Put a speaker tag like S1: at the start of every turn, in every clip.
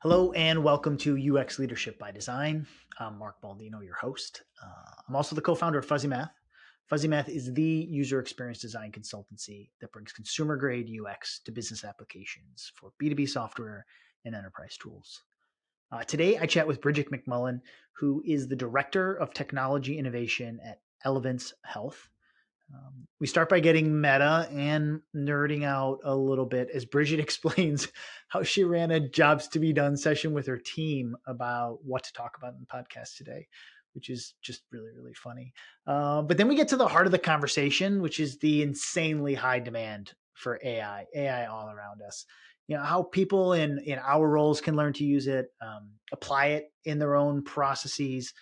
S1: Hello and welcome to UX Leadership by Design. I'm Mark Baldino, your host. I'm also the co-founder of Fuzzy Math. Fuzzy Math is the user experience design consultancy that brings consumer-grade UX to business applications for B2B software and enterprise tools. Today, I chat with Bridget McMullan, who is the Director of Technology Innovation at Elevance Health. We start by getting meta and nerding out a little bit as Bridget explains how she ran a jobs to be done session with her team about what to talk about in the podcast today, which is just really, really funny. But then we get to the heart of the conversation, which is the insanely high demand for AI all around us. You know, how people in our roles can learn to use it, apply it in their own processes,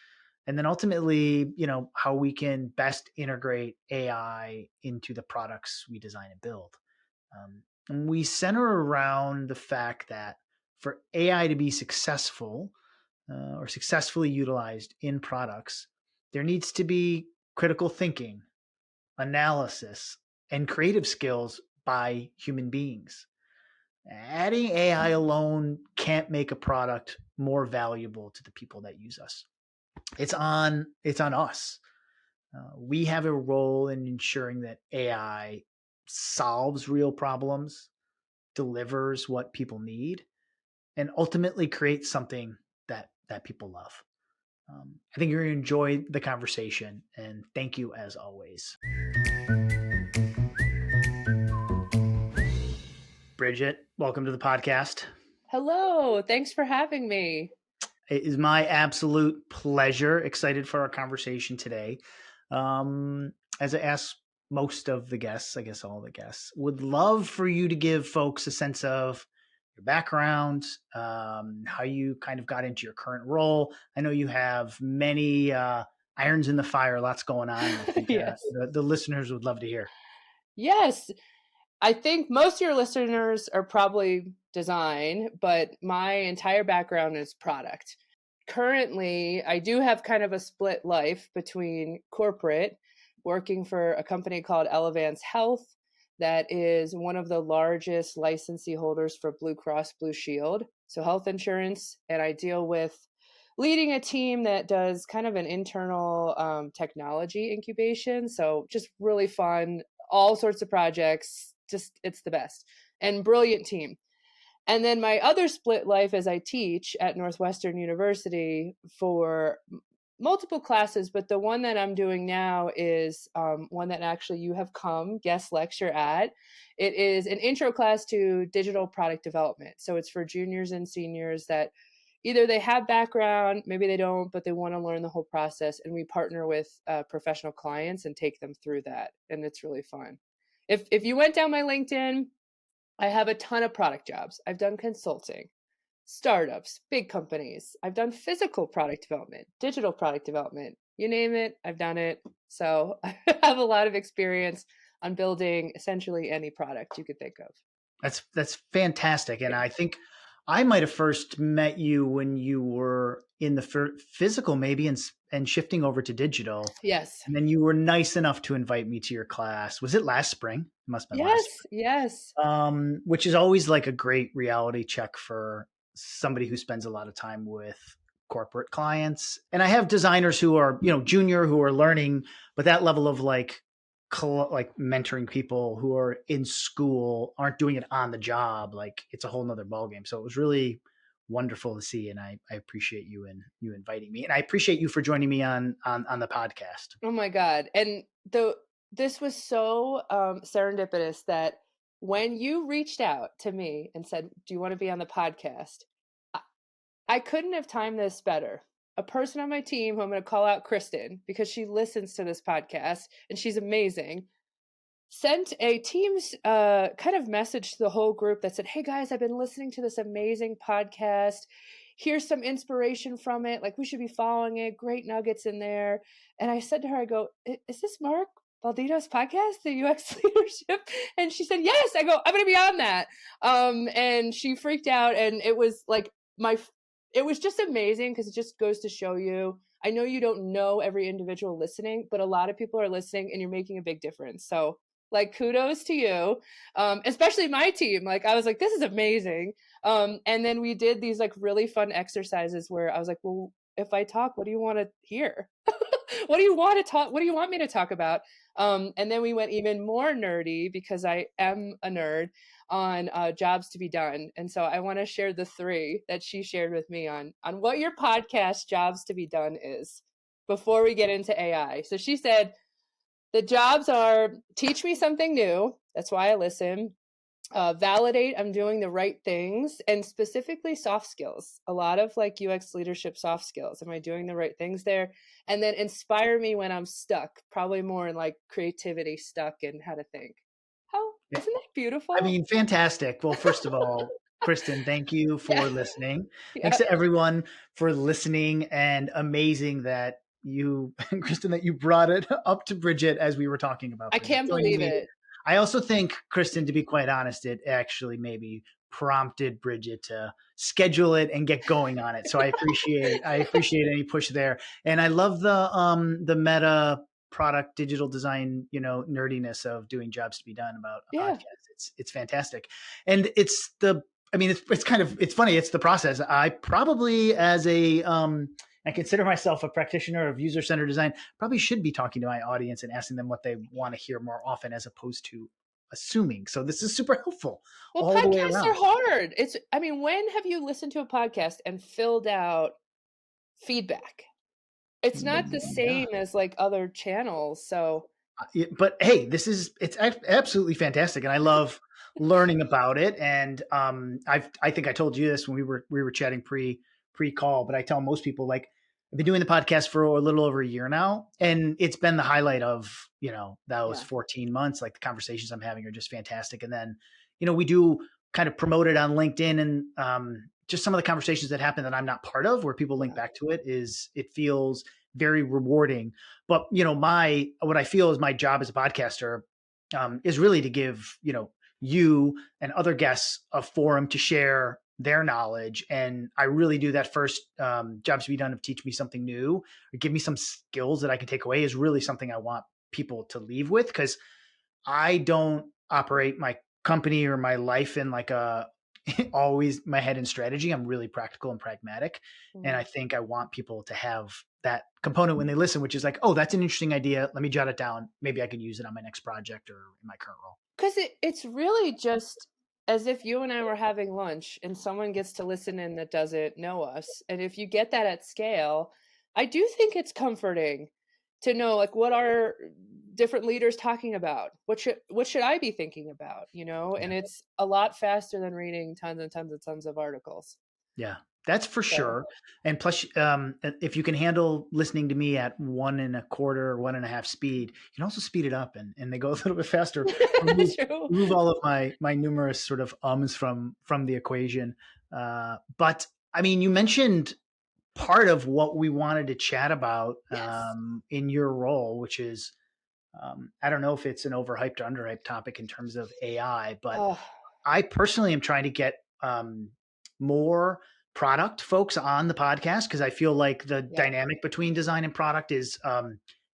S1: and then ultimately, how we can best integrate AI into the products we design and build. And we center around the fact that for AI to be successful or successfully utilized in products, there needs to be critical thinking, analysis, and creative skills by human beings. Adding AI alone can't make a product more valuable to the people that use us. It's on us. We have a role in ensuring that AI solves real problems, delivers what people need, and ultimately creates something that people love. I think you're going to enjoy the conversation, and thank you as always. Bridget, welcome to the podcast.
S2: Hello, thanks for having me.
S1: It is my absolute pleasure. Excited for our conversation today. As I ask most of the guests, I guess all the guests, would love for you to give folks a sense of your background, how you kind of got into your current role. I know you have many irons in the fire, lots going on. I think
S2: Yes.
S1: the listeners would love to hear.
S2: Yes, I think most of your listeners are probably design, but my entire background is product. Currently, I do have kind of a split life between corporate, working for a company called Elevance Health, that is one of the largest licensee holders for Blue Cross Blue Shield, so health insurance, and I deal with leading a team that does kind of an internal technology incubation. So just really fun, all sorts of projects. Just it's the best and brilliant team. And then my other split life is I teach at Northwestern University for multiple classes, but the one that I'm doing now is one that actually you have come guest lecture at. It is an intro class to digital product development. So it's for juniors and seniors that either they have background, maybe they don't, but they want to learn the whole process. And we partner with professional clients and take them through that. And it's really fun. If you went down my LinkedIn, I have a ton of product jobs. I've done consulting, startups, big companies. I've done physical product development, digital product development. You name it, I've done it. So I have a lot of experience on building essentially any product you could think of.
S1: That's fantastic, and I think I might have first met you when you were in the physical, maybe, and shifting over to digital.
S2: Yes.
S1: And then you were nice enough to invite me to your class. Was it last spring? It must have been last
S2: Yes. Yes.
S1: spring. Which is always like a great reality check for somebody who spends a lot of time with corporate clients. And I have designers who are, junior, who are learning, but that level of like mentoring people who are in school, aren't doing it on the job. Like it's a whole nother ballgame. So it was really wonderful to see. And I appreciate you and you inviting me. And I appreciate you for joining me on the podcast.
S2: Oh my God. And this was so serendipitous that when you reached out to me and said, do you want to be on the podcast? I couldn't have timed this better. A person on my team who I'm going to call out Kristen because she listens to this podcast and she's amazing, sent a Teams kind of message to the whole group that said, hey guys, I've been listening to this amazing podcast. Here's some inspiration from it. Like we should be following it. Great nuggets in there. And I said to her, I go, is this Mark Baldino's podcast, the UX leadership? And she said, yes. I go, I'm going to be on that. And she freaked out. And it was like it was just amazing because it just goes to show you, I know you don't know every individual listening, but a lot of people are listening and you're making a big difference. So Like, kudos to you. Especially my team. Like, I was like, this is amazing. And then we did these like really fun exercises where I was like, well, if I talk, what do you want to hear? What do you want to talk? What do you want me to talk about? And then we went even more nerdy because I am a nerd on jobs to be done. And so I want to share the 3 that she shared with me on what your podcast jobs to be done is before we get into AI. So she said the jobs are teach me something new. That's why I listen. Validate I'm doing the right things, and specifically soft skills, a lot of like UX leadership soft skills. Am I doing the right things there? And then inspire me when I'm stuck, probably more in like creativity stuck and how to think. How
S1: Yeah.
S2: isn't that beautiful?
S1: I mean, fantastic. Well, first of all, Kristen, thank you
S2: Yeah.
S1: for listening. Thanks
S2: Yeah.
S1: to everyone for listening, and amazing that you, Kristen, that you brought it up to Bridget as we were talking about
S2: I
S1: Bridget
S2: can't
S1: joining
S2: believe
S1: me.
S2: it.
S1: I also think, Kristen, to be quite honest, it actually maybe prompted Bridget to schedule it and get going on it. So I appreciate any push there. And I love the meta product digital design, nerdiness of doing jobs to be done about a
S2: Yeah.
S1: podcast. It's fantastic. And it's kind of, it's funny. It's the process. I probably, as I consider myself a practitioner of user-centered design, probably should be talking to my audience and asking them what they want to hear more often, as opposed to assuming. So this is super helpful
S2: Well,
S1: all the way
S2: podcasts are
S1: around.
S2: hard. I mean, when have you listened to a podcast and filled out feedback? It's not the
S1: Yeah.
S2: same as like other channels. So
S1: But hey, it's absolutely fantastic, and I love learning about it. And I think I told you this when we were chatting pre call, but I tell most people, like, I've been doing the podcast for a little over a year now, and it's been the highlight of those
S2: yeah,
S1: 14 months. Like, the conversations I'm having are just fantastic. And then we do kind of promote it on LinkedIn, and just some of the conversations that happen that I'm not part of, where people link
S2: yeah,
S1: back to it feels very rewarding. But my what I feel is my job as a podcaster is really to give you and other guests a forum to share their knowledge. And I really do that first. Jobs to be done of teach me something new or give me some skills that I can take away is really something I want people to leave with, because I don't operate my company or my life in like a always my head in strategy. I'm really practical and pragmatic. And I
S2: mm.
S1: think I want people to have that component when they listen, which is like, oh, that's an interesting idea. Let me jot it down. Maybe I could use it on my next project or in my current role.
S2: Because it's really just as if you and I were having lunch and someone gets to listen in that doesn't know us. And if you get that at scale, I do think it's comforting to know like what are different leaders talking about? What should I be thinking about? And
S1: Yeah.
S2: it's a lot faster than reading tons and tons and tons of articles.
S1: Yeah, that's for
S2: So
S1: sure. And plus, if you can handle listening to me at 1.25 or 1.5 speed, you can also speed it up, and they go a little bit faster. Remove,
S2: true.
S1: remove all of my numerous sort of ums from the equation. But I mean, you mentioned part of what we wanted to chat about
S2: Yes.
S1: in your role, which is I don't know if it's an overhyped or underhyped topic in terms of AI, but
S2: Oh,
S1: I personally am trying to get more product folks on the podcast, because I feel like the
S2: yeah.
S1: dynamic between design and product is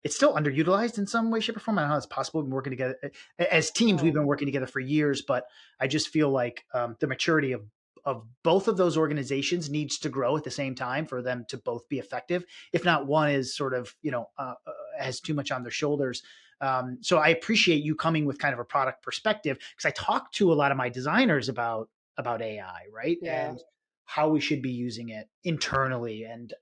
S1: it's still underutilized in some way, shape, or form. I don't know how it's possible. We've been working together as teams. We've
S2: Oh,
S1: been working together for years, but I just feel like the maturity of both of those organizations needs to grow at the same time for them to both be effective. If not, one is sort of has too much on their shoulders. So I appreciate you coming with kind of a product perspective, because I talk to a lot of my designers about AI, right?
S2: yeah.
S1: And how we should be using it internally, and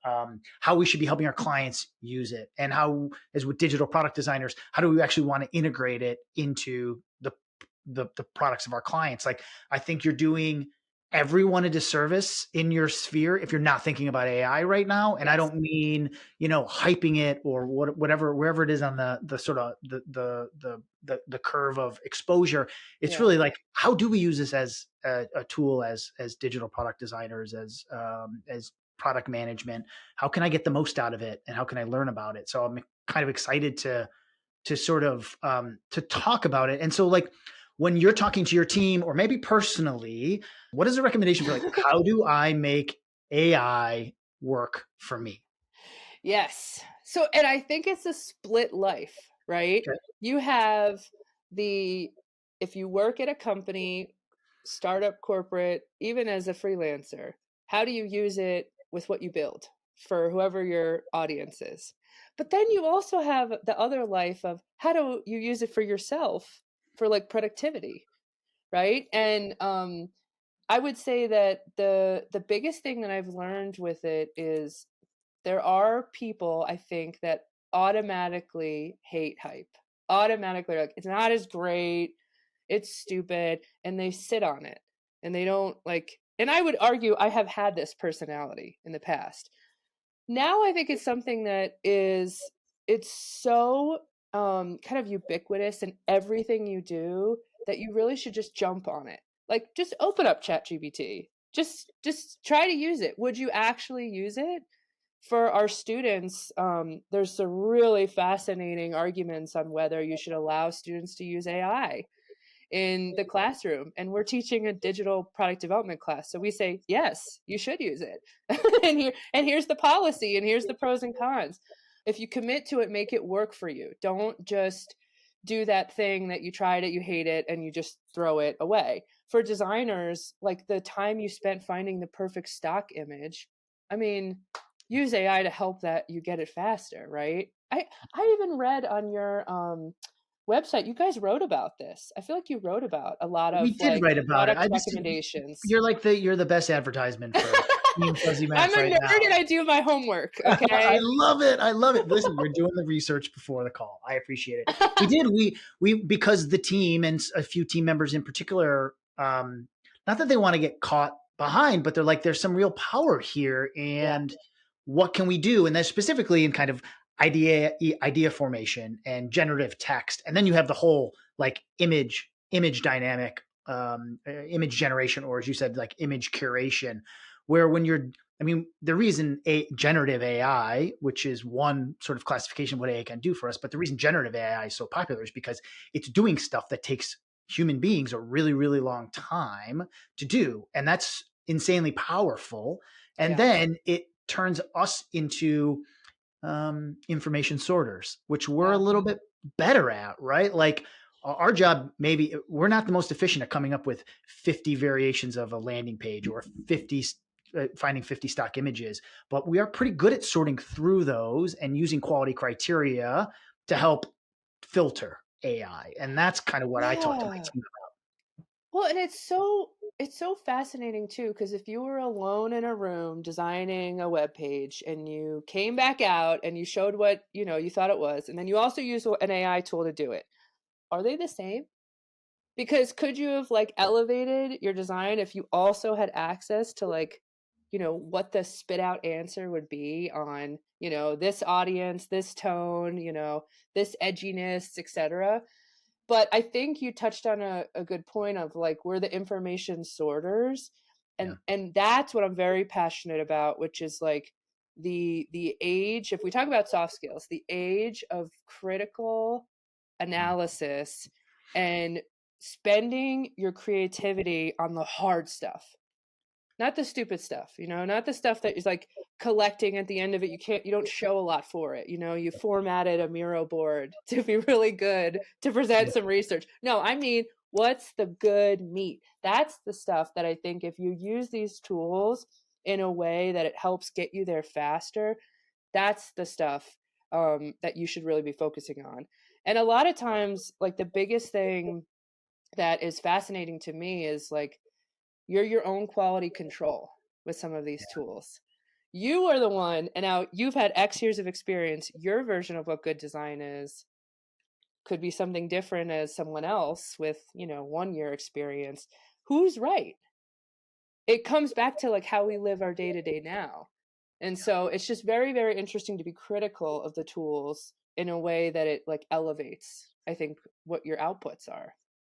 S1: how we should be helping our clients use it, and how, as with digital product designers, how do we actually want to integrate it into the products of our clients? Like, I think you're doing everyone a disservice in your sphere if you're not thinking about AI right now. And I
S2: Yes.
S1: don't mean hyping it or whatever, wherever it is on the sort of the curve of exposure. It's
S2: Yeah.
S1: really like, how do we use this as a tool, as digital product designers, as product management? How can I get the most out of it, and how can I learn about it? So I'm kind of excited to sort of to talk about it. And so, like, when you're talking to your team, or maybe personally, what is a recommendation for, like, how do I make AI work for me?
S2: Yes. So, and I think it's a split life, right?
S1: Okay.
S2: You have if you work at a company, startup, corporate, even as a freelancer, how do you use it with what you build for whoever your audience is? But then you also have the other life of how do you use it for yourself for like productivity, right? And I would say that the biggest thing that I've learned with it is there are people, I think, that automatically hate hype. Automatically, like, it's not as great, it's stupid, and they sit on it. And they don't like, and I would argue I have had this personality in the past. Now I think it's something that it's so kind of ubiquitous in everything you do that you really should just jump on it. Like, just open up ChatGPT. Just try to use it. Would you actually use it? For our students, there's some really fascinating arguments on whether you should allow students to use AI in the classroom. And we're teaching a digital product development class. So we say, yes, you should use it. and here's the policy, and here's the pros and cons. If you commit to it, make it work for you. Don't just do that thing that you tried it, you hate it, and you just throw it away. For designers, like the time you spent finding the perfect stock image, I mean, use AI to help that you get it faster, right? I even read on your website, you guys wrote about this. I feel like you wrote about a lot of
S1: We did
S2: like
S1: write about it.
S2: product
S1: I just
S2: recommendations.
S1: you're the best advertisement for Team Fuzzy
S2: I'm
S1: Math
S2: a
S1: right
S2: nerd
S1: now.
S2: and I do my homework.
S1: I
S2: Okay.
S1: love it. I love it. Listen, we're doing the research before the call. I appreciate it. We did. We because the team and a few team members in particular, not that they want to get caught behind, but they're like, there's some real power here,
S2: Yeah.
S1: and what can we do? And that's specifically in kind of idea formation and generative text, and then you have the whole like image dynamic, image generation, or as you said, like image curation, where when you're I mean, the reason generative AI, which is one sort of classification of what AI can do for us, but the reason generative AI is so popular is because it's doing stuff that takes human beings a really, really long time to do. And that's insanely powerful. And
S2: Yeah.
S1: then it turns us into information sorters, which we're a
S2: Yeah.
S1: little bit better at, right? Like our job, maybe we're not the most efficient at coming up with 50 variations of a landing page or 50 finding 50 stock images, but we are pretty good at sorting through those and using quality criteria to help filter AI. And that's kind of what I talk to my
S2: Yeah.
S1: team
S2: Well, and it's so fascinating too, because if you were alone in a room designing a web page and you came back out and you showed what you thought it was, and then you also use an AI tool to do it, are they the same? Because could you have like elevated your design if you also had access to like, what the spit out answer would be on, this audience, this tone, this edginess, etc. But I think you touched on a good point of like we're the information sorters.
S1: about. Yeah.
S2: And that's what I'm very passionate about, which is like the age, if we talk about soft skills, the age of critical analysis and spending your creativity on the hard stuff, not the stupid stuff, not the stuff that is like collecting at the end of it. You don't show a lot for it. You formatted a Miro board to be really good to present
S1: Yeah.
S2: some research. No, I mean, what's the good meat? That's the stuff that I think if you use these tools in a way that it helps get you there faster, that's the stuff that you should really be focusing on. And a lot of times, like the biggest thing that is fascinating to me is like you're your own quality control with some of these tools. You are the one, and now you've had X years of experience. Your version of what good design is could be something different as someone else with, 1 year experience. Who's right? It comes back to like how we live our day to day now. And so it's just very, very interesting to be critical of the tools in a way that it like elevates, I think, what your outputs are.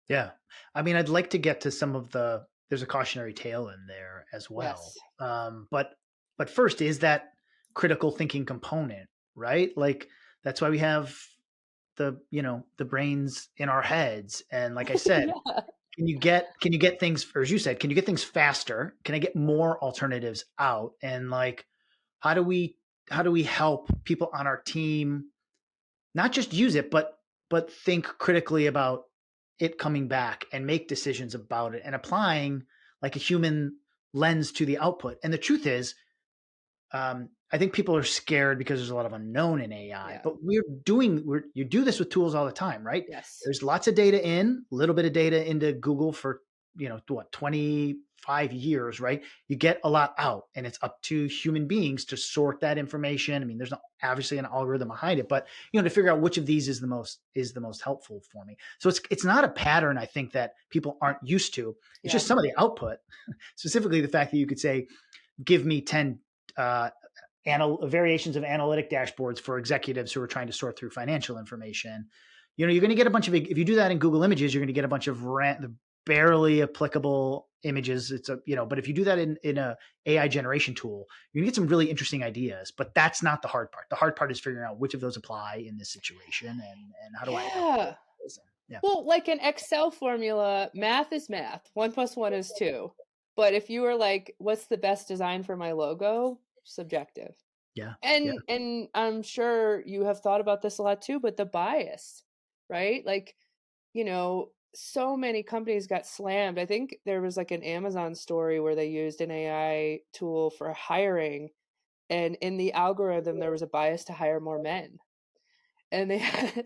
S1: Yeah. I mean, I'd like to get to some of there's a cautionary tale in there as well.
S2: Yes.
S1: But first is that critical thinking component, right? Like that's why we have the brains in our heads. And like I said,
S2: Yeah.
S1: can you get things, or as you said, can you get things faster? Can I get more alternatives out? And like, how do we, how do we help people on our team not just use it, but think critically about it coming back and make decisions about it and applying like a human lens to the output. And the truth is, I think people are scared because there's a lot of unknown in AI,
S2: Yeah.
S1: but you do this with tools all the time, right?
S2: Yes.
S1: There's lots of data in, a little bit of data into Google for, 25 years, right? You get a lot out, and it's up to human beings to sort that information. I mean, there's not obviously an algorithm behind it, but to figure out which of these is the most helpful for me. So it's not a pattern I think that people aren't used to. It's
S2: Yeah.
S1: just some of the output, specifically the fact that you could say, give me 10 uh, variations of analytic dashboards for executives who are trying to sort through financial information. You're going to get a bunch of, if you do that in Google Images, you're going to get a bunch of barely applicable images. But if you do that in a AI generation tool, you're gonna get some really interesting ideas. But that's not the hard part. The hard part is figuring out which of those apply in this situation, and how do I
S2: Yeah.
S1: yeah.
S2: Well, like an Excel formula, math is math. 1 plus 1 is 2. But if you were like, what's the best design for my logo? Subjective.
S1: Yeah. Yeah.
S2: And I'm sure you have thought about this a lot too, but the bias, right? Like, so many companies got slammed. I think there was like an Amazon story where they used an AI tool for hiring, and in the algorithm there was a bias to hire more men. And they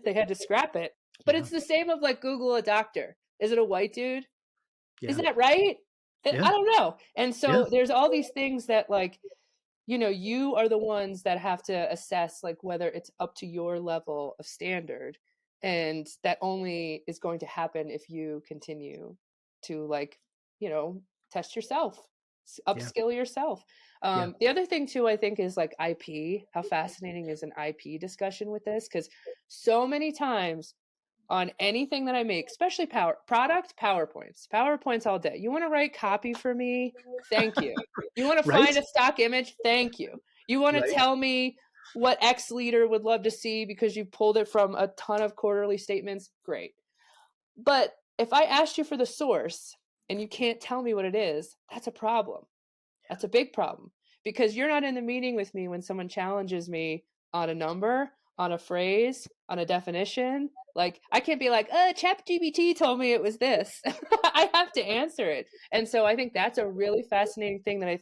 S2: they had to scrap it. But
S1: Yeah.
S2: it's the same of like Google a doctor. Is it a white dude? Is
S1: Yeah.
S2: that right?
S1: Yeah.
S2: I don't know. And
S1: Yeah.
S2: so there's all these things that like, you are the ones that have to assess like whether it's up to your level of standard. And that only is going to happen if you continue to like, test yourself,
S1: Yeah.
S2: upskill yourself.
S1: Yeah.
S2: The other thing too, I think, is like IP. How fascinating is an IP discussion with this? Because so many times on anything that I make, especially PowerPoints all day. You want to write copy for me? Thank you. You want to
S1: Right.
S2: find a stock image? Thank you. You want to
S1: Right.
S2: tell me what X leader would love to see because you pulled it from a ton of quarterly statements? Great. But if I asked you for the source and you can't tell me what it is, that's a problem. That's a big problem because you're not in the meeting with me when someone challenges me on a number, on a phrase, on a definition. Like, I can't be like, ChatGPT told me it was this. I have to answer it. And so I think that's a really fascinating thing that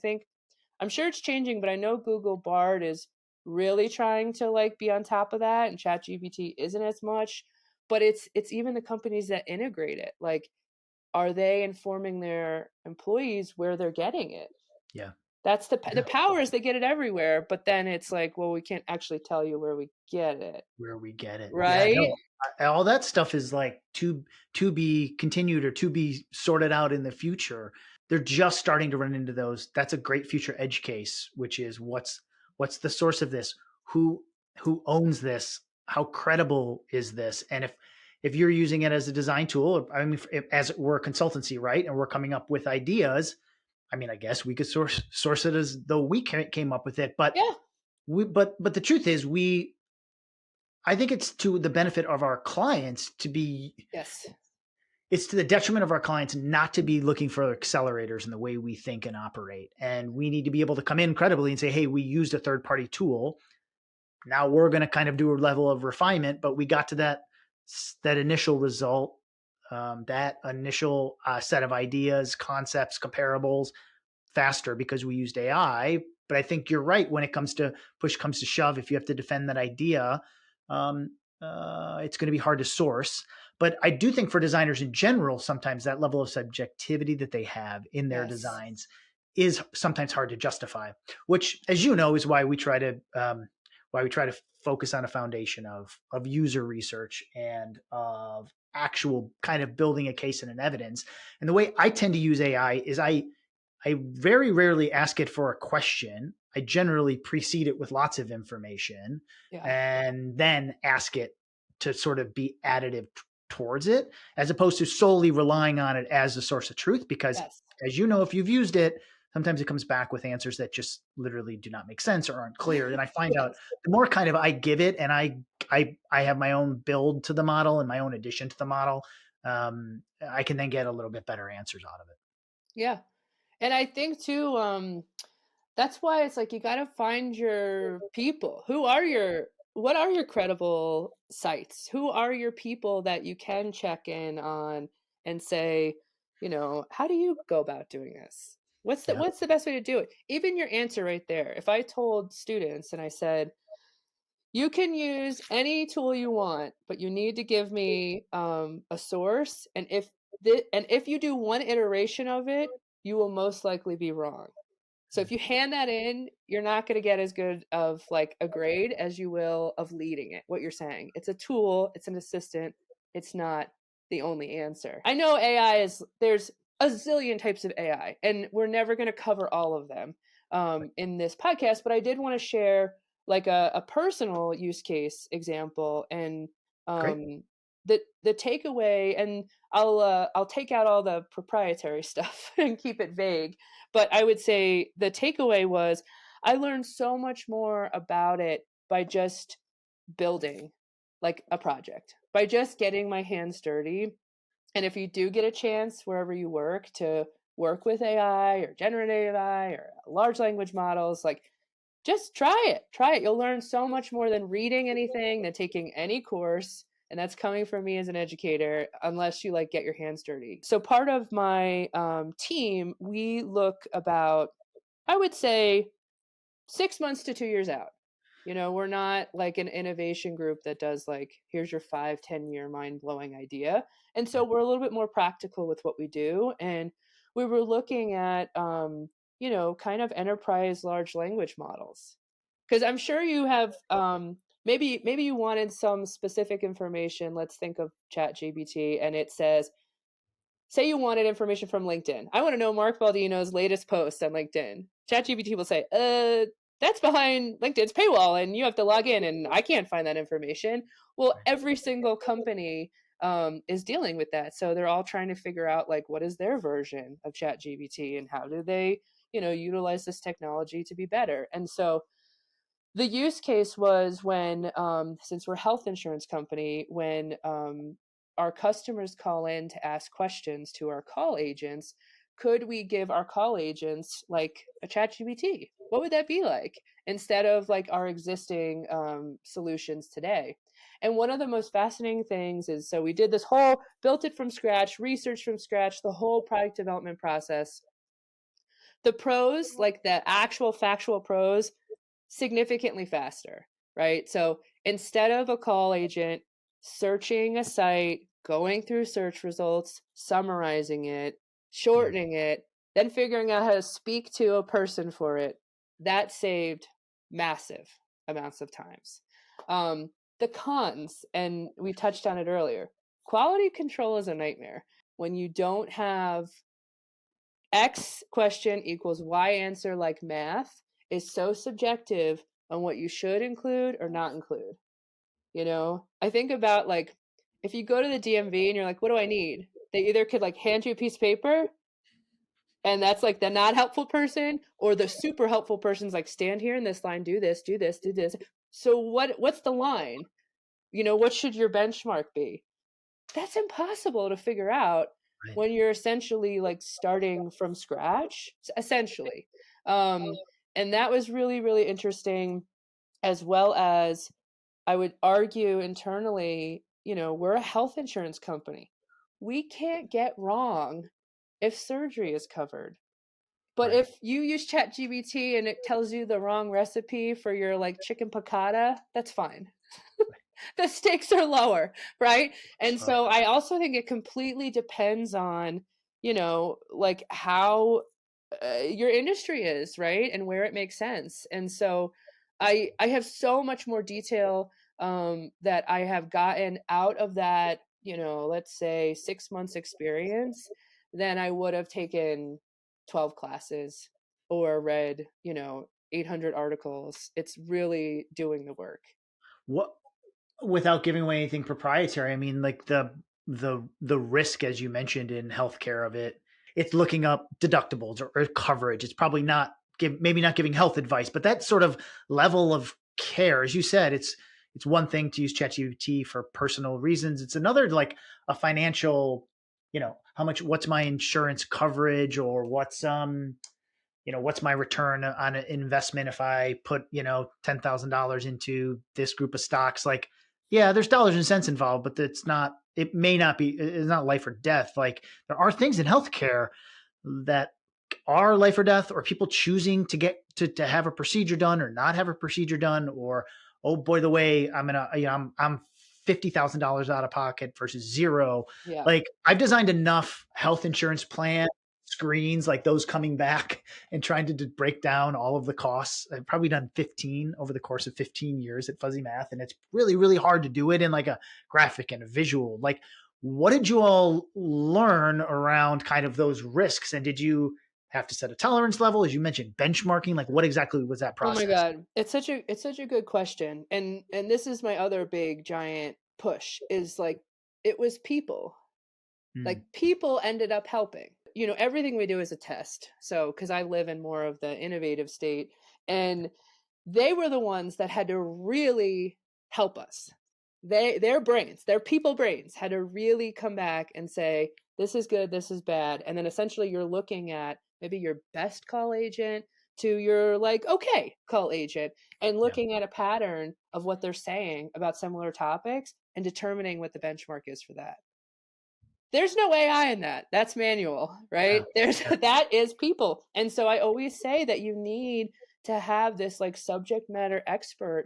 S2: I'm sure it's changing, but I know Google Bard is really trying to like be on top of that, and ChatGPT isn't as much. But it's even the companies that integrate it. Like, are they informing their employees where they're getting it?
S1: Yeah.
S2: That's the
S1: Yeah.
S2: power is they get it everywhere, but then it's like, well, we can't actually tell you where we get it,
S1: Where we get it. Yeah,
S2: right?
S1: no, all that stuff is like to be continued or to be sorted out in the future. They're just starting to run into those. That's a great future edge case, which is what's the source of this? Who owns this? How credible is this? And if you're using it as a design tool, I mean, as we're a consultancy, right, and we're coming up with ideas, I mean, I guess we could source it as though we came up with it, but
S2: Yeah.
S1: but the truth is I think it's to the benefit of our clients to be,
S2: Yes.
S1: it's to the detriment of our clients not to be looking for accelerators in the way we think and operate. And we need to be able to come in credibly and say, hey, we used a third party tool. Now we're going to kind of do a level of refinement, but we got to that initial result, that initial set of ideas, concepts, comparables faster because we used AI. But I think you're right when it comes to push comes to shove. If you have to defend that idea, it's going to be hard to source. But I do think for designers in general, sometimes that level of subjectivity that they have in their
S2: Yes.
S1: designs is sometimes hard to justify. Which, as you know, is why we try to focus on a foundation of user research and of actual kind of building a case and an evidence. And the way I tend to use AI is I very rarely ask it for a question. I generally precede it with lots of information
S2: Yeah.
S1: and then ask it to sort of be additive towards it, as opposed to solely relying on it as a source of truth. Because,
S2: Yes.
S1: as you know, if you've used it, sometimes it comes back with answers that just literally do not make sense or aren't clear. And I find out
S2: Yes.
S1: the more kind of I give it, and I have my own build to the model and my own addition to the model, I can then get a little bit better answers out of it.
S2: Yeah. And I think too, that's why it's like you got to find your people. Who are your what are your credible sites? Who are your people that you can check in on and say, how do you go about doing this?
S1: Yeah.
S2: What's the best way to do it? Even your answer right there. If I told students and I said, you can use any tool you want, but you need to give me a source, and if you do one iteration of it, you will most likely be wrong. So if you hand that in, you're not going to get as good of like a grade as you will of leading it. What you're saying, it's a tool, it's an assistant, it's not the only answer. I know there's a zillion types of AI, and we're never going to cover all of them in this podcast. But I did want to share like a personal use case example, and
S1: Great.
S2: the takeaway, and I'll take out all the proprietary stuff and keep it vague. But I would say the takeaway was I learned so much more about it by just building like a project, by just getting my hands dirty. And if you do get a chance wherever you work to work with AI or generative AI or large language models, like just try it. Try it. You'll learn so much more than reading anything, than taking any course. And that's coming from me as an educator, unless you like get your hands dirty. So part of my team, we look about, I would say, 6 months to 2 years out. We're not like an innovation group that does like, here's your 5-10 year mind blowing idea. And so we're a little bit more practical with what we do. And we were looking at, kind of enterprise large language models. Because I'm sure you have, maybe you wanted some specific information. Let's think of ChatGPT, and it says, say you wanted information from LinkedIn. I want to know Mark Baldino's latest post on LinkedIn. ChatGPT will say, that's behind LinkedIn's paywall and you have to log in and I can't find that information. Well, every single company is dealing with that. So they're all trying to figure out like, what is their version of ChatGPT and how do they, utilize this technology to be better? And so the use case was when, since we're a health insurance company, when our customers call in to ask questions to our call agents, could we give our call agents like a chat GPT? What would that be like instead of like our existing solutions today? And one of the most fascinating things is, so we did this whole, built it from scratch, research from scratch, the whole product development process. The pros, like the actual factual pros, significantly faster, right? So instead of a call agent searching a site, going through search results, summarizing it, shortening it, then figuring out how to speak to a person for it, that saved massive amounts of times. The cons, and we touched on it earlier, quality control is a nightmare. When you don't have X question equals Y answer like math is so subjective on what you should include or not include. I think about like, if you go to the DMV and you're like, what do I need? They either could like hand you a piece of paper and that's like the not helpful person, or the super helpful person's like, stand here in this line, do this, do this, do this. So what's the line? What should your benchmark be? That's impossible to figure out
S1: Right.
S2: when you're essentially like starting from scratch, essentially. And that was really, really interesting, as well as I would argue internally, we're a health insurance company. We can't get wrong if surgery is covered. But
S1: Right.
S2: if you use ChatGPT and it tells you the wrong recipe for your like chicken piccata, that's fine. The stakes are lower, right? And
S1: Oh,
S2: so I also think it completely depends on, like how your industry is, right? And where it makes sense. And so I have so much more detail that I have gotten out of that, let's say 6 months experience than I would have taken 12 classes or read, 800 articles. It's really doing the work.
S1: what without giving away anything proprietary, I mean, like the risk, as you mentioned in healthcare of it, it's looking up deductibles or coverage. It's probably not maybe not giving health advice, but that sort of level of care, as you said, it's one thing to use ChatGPT for personal reasons. It's another like a financial, how much, what's my insurance coverage or what's what's my return on an investment if I put, $10,000 into this group of stocks? Like, yeah, there's dollars and cents involved, but it may not be, it's not life or death. Like, there are things in healthcare that are life or death, or people choosing to get to have a procedure done or not have a procedure done, or, oh boy, the way I'm $50,000 out of pocket versus zero.
S2: Yeah.
S1: Like, I've designed enough health insurance plan screens like those coming back and trying to break down all of the costs. I've probably done 15 over the course of 15 years at Fuzzy Math, and it's really, really hard to do it in like a graphic and a visual. Like, what did you all learn around kind of those risks? And did you have to set a tolerance level, as you mentioned, benchmarking? Like, what exactly was that
S2: Oh my
S1: process?
S2: God. It's such a good question. And this is my other big giant push is like it was people.
S1: Mm,
S2: Like people ended up helping. Everything we do is a test. So, because I live in more of the innovative state, and they were the ones that had to really help us. Their people brains had to really come back and say, this is good, this is bad. And then essentially you're looking at maybe your best call agent to your like, okay, call agent, and
S1: yeah,
S2: looking at a pattern of what they're saying about similar topics and determining what the benchmark is for that. There's no AI in that. That's manual,
S1: yeah,
S2: right? There's
S1: yeah,
S2: that is people. And so I always say that you need to have this like subject matter expert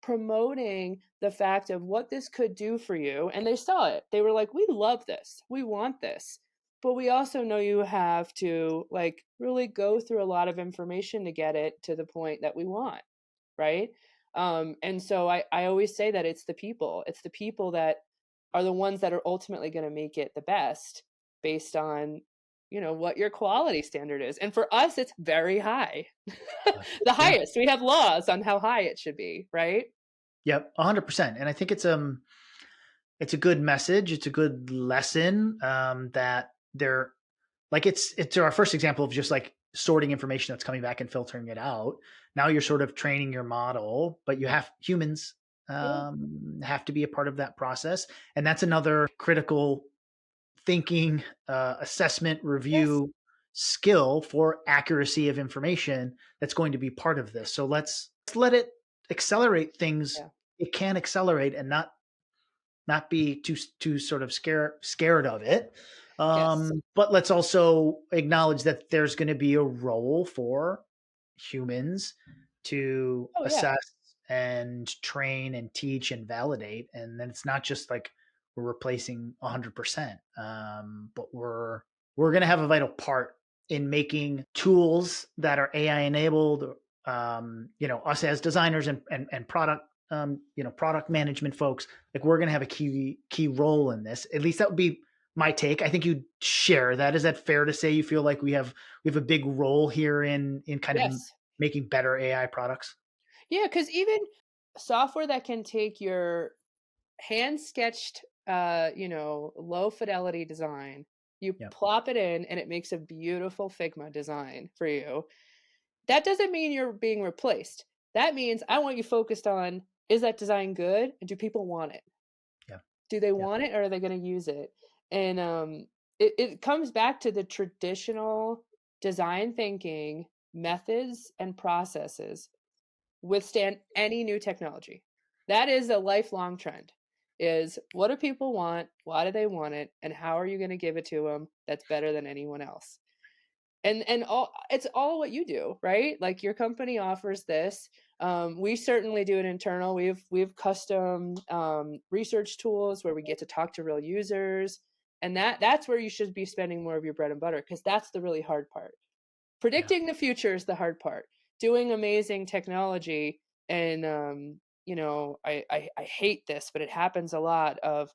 S2: promoting the fact of what this could do for you. And they saw it. They were like, "We love this. We want this." But we also know you have to like really go through a lot of information to get it to the point that we want, right? And so I always say that it's the people. It's the people that are the ones that are ultimately going to make it the best based on what your quality standard is. And for us it's very high. The
S1: yeah.
S2: highest. We have laws on how high it should be, right?
S1: Yep, 100%. And I think it's a good message. It's a good lesson, that they're like, it's our first example of just like sorting information that's coming back and filtering it out. Now you're sort of training your model, but humans
S2: Yeah.
S1: have to be a part of that process, and that's another critical thinking, assessment,
S2: Yes.
S1: review skill for accuracy of information that's going to be part of this. So let's let it accelerate things.
S2: Yeah.
S1: It can accelerate and not be too sort of scared of it.
S2: Yes.
S1: But let's also acknowledge that there's going to be a role for humans to
S2: Oh yeah.
S1: assess and train and teach and validate. And then it's not just like we're replacing 100%, but we're going to have a vital part in making tools that are AI enabled. Us as designers and product management folks, like, we're going to have a key role in this. At least that would be my take. I think you'd share that. Is that fair to say? You feel like we have a big role here in kind of
S2: Yes.
S1: making better AI products?
S2: Yeah, because even software that can take your hand sketched low fidelity design, you
S1: Yeah,
S2: plop it in and it makes a beautiful Figma design for you. That doesn't mean you're being replaced. That means I want you focused on, is that design good and do people want it?
S1: yeah,
S2: Do they
S1: yeah,
S2: want it or are they going to use it? And it comes back to the traditional design thinking methods and processes withstand any new technology. That is a lifelong trend. Is what do people want? Why do they want it? And how are you going to give it to them that's better than anyone else? And all it's all what you do, right? Like your company offers this. We certainly do it internal. We have custom research tools where we get to talk to real users, and that's where you should be spending more of your bread and butter, because that's the really hard part.
S1: yeah,
S2: Predicting the future is the hard part. Doing amazing technology, and I hate this, but it happens a lot. Of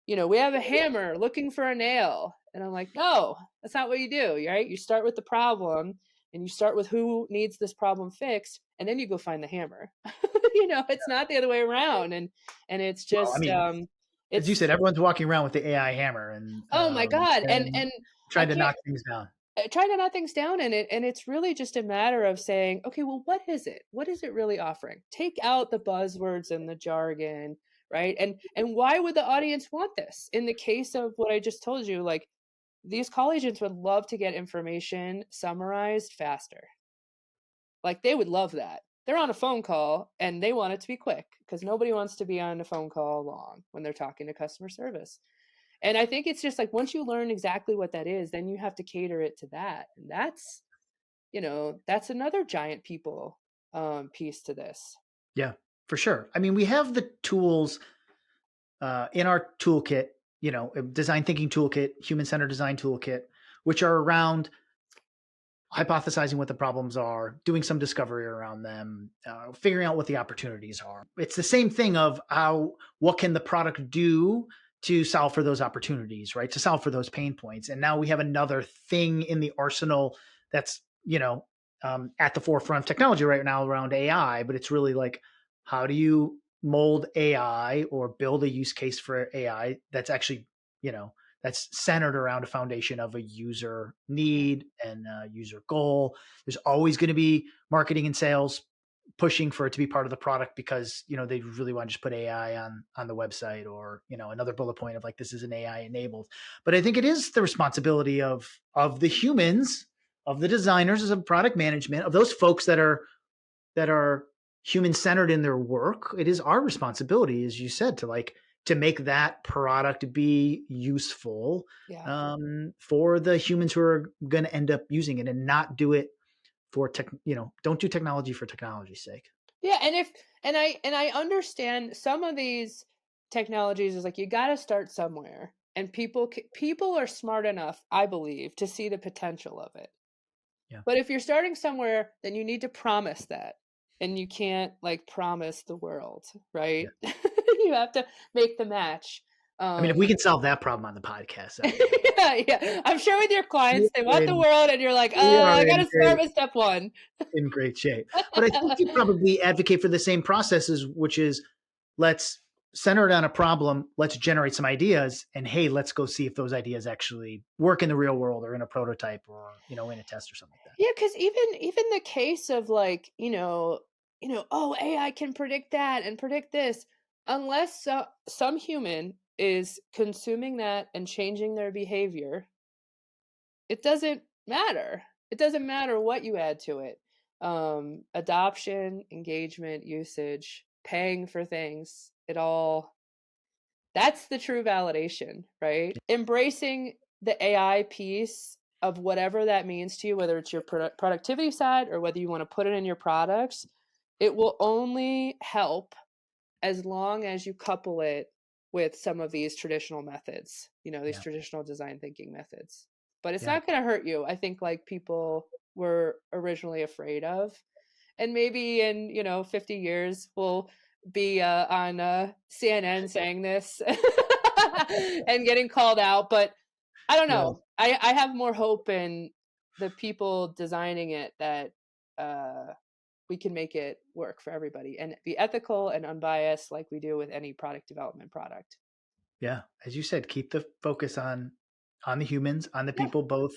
S2: we have a hammer looking for a nail. And I'm like, no, that's not what you do, right? You start with the problem and you start with who needs this problem fixed, and then you go find the hammer. It's not the other way around. And it's
S1: well, I
S2: just,
S1: mean, as you
S2: it's,
S1: said, everyone's walking around with the AI hammer
S2: oh my God. And,
S1: and
S2: and I
S1: trying to
S2: can't,
S1: knock things down.
S2: trying to knock things down in it. And it's really just a matter of saying, okay, well, what is it? What is it really offering? Take out the buzzwords and the jargon, right? And why would the audience want this? In the case of what I just told you, like these call agents would love to get information summarized faster. Like they would love that. They're on a phone call and they want it to be quick because nobody wants to be on a phone call long when they're talking to customer service. And I think it's just like once you learn exactly what that is, then you have to cater it to that. And that's, that's another giant people piece to this.
S1: Yeah, for sure. I mean, we have the tools in our toolkit, design thinking toolkit, human centered design toolkit, which are around hypothesizing what the problems are, doing some discovery around them, figuring out what the opportunities are. It's the same thing of what can the product do to solve for those opportunities, right? To solve for those pain points. And now we have another thing in the arsenal that's, at the forefront of technology right now around AI, but it's really like, how do you mold AI or build a use case for AI that's actually, that's centered around a foundation of a user need and a user goal. There's always going to be marketing and sales pushing for it to be part of the product because they really want to just put AI on the website or another bullet point of like this is an AI enabled. But I think it is the responsibility of the humans, of the designers, of product management, of those folks that are human centered in their work. It is our responsibility, as you said, to make that product be useful for the humans who are going to end up using it, and not do it for don't do technology for technology's sake.
S2: Yeah, and I understand some of these technologies is like you got to start somewhere, and people are smart enough, I believe, to see the potential of it.
S1: Yeah.
S2: But if you're starting somewhere, then you need to promise that. And you can't like promise the world, right?
S1: Yeah.
S2: You have to make the match.
S1: I mean, if we can solve that problem on the podcast, that'd be
S2: yeah. I'm sure with your clients, they want the
S1: in,
S2: world, and you're like,
S1: we are
S2: I got to start with step one.
S1: in great shape. But I think you probably advocate for the same processes, which is let's center it on a problem, let's generate some ideas, and hey, let's go see if those ideas actually work in the real world or in a prototype or in a test or something like that.
S2: Yeah, because even the case of like, oh, AI can predict that and predict this, unless some human is consuming that and changing their behavior, it doesn't matter. It doesn't matter what you add to it. Adoption, engagement, usage, paying for things, that's the true validation, right? Embracing the AI piece of whatever that means to you, whether it's your productivity side or whether you want to put it in your products, it will only help as long as you couple it with some of these traditional methods, these traditional design thinking methods. But it's not going to hurt you, I think, like people were originally afraid of. And maybe in 50 years we'll be on CNN saying this and getting called out, but I don't know. I have more hope in the people designing it that we can make it work for everybody and be ethical and unbiased like we do with any product development product.
S1: Yeah, as you said, keep the focus on the humans, on the people, both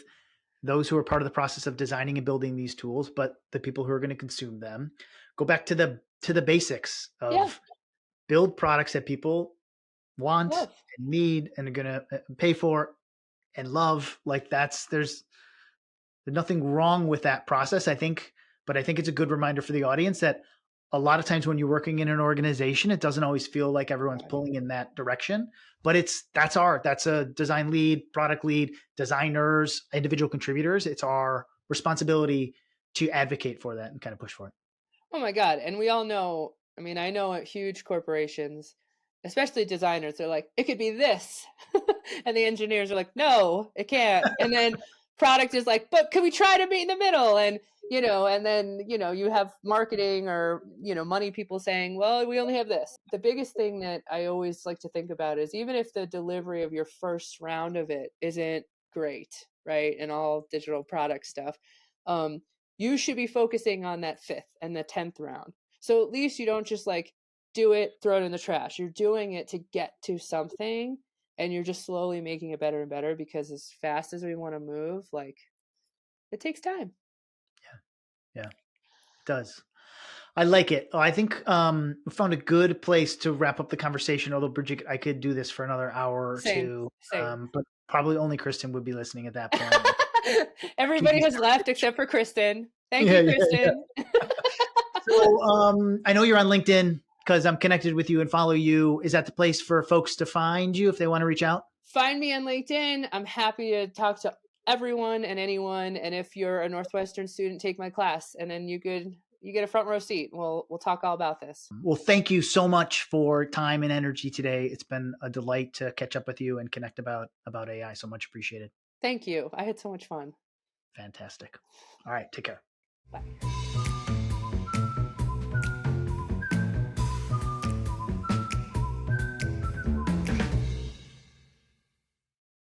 S1: those who are part of the process of designing and building these tools, but the people who are going to consume them. Go back to the basics of build products that people want and need and are going to pay for and love. Like there's nothing wrong with that process, I think, but I think it's a good reminder for the audience that a lot of times when you're working in an organization, it doesn't always feel like everyone's pulling in that direction, but that's a design lead, product lead, designers, individual contributors. It's our responsibility to advocate for that and kind of push for it.
S2: Oh my God. And we all know, I mean, I know at huge corporations, especially designers, they're like, it could be this. And the engineers are like, no, it can't. And then product is like, but can we try to meet in the middle? And, and then, you have marketing or, money people saying, well, we only have this. The biggest thing that I always like to think about is even if the delivery of your first round of it isn't great, right? And all digital product stuff, you should be focusing on that 5th and the 10th round. So at least you don't just like do it, throw it in the trash. You're doing it to get to something, and you're just slowly making it better and better, because as fast as we want to move, like it takes time.
S1: Yeah, it does. I like it. I think we found a good place to wrap up the conversation. Although Bridget, I could do this for another hour or two.
S2: Same.
S1: But Probably only Kristen would be listening at that point.
S2: Everybody has left except for Kristen. Thank
S1: Yeah,
S2: you,
S1: yeah, yeah.
S2: Kristen.
S1: So I know you're on LinkedIn because I'm connected with you and follow you. Is that the place for folks to find you if they want to reach out?
S2: Find me on LinkedIn. I'm happy to talk to everyone and anyone. And if you're a Northwestern student, take my class, and then you get a front row seat. We'll talk all about this.
S1: Well, thank you so much for time and energy today. It's been a delight to catch up with you and connect about AI. So much appreciated.
S2: Thank you. I had so much fun.
S1: Fantastic. All right. Take care.
S2: Bye.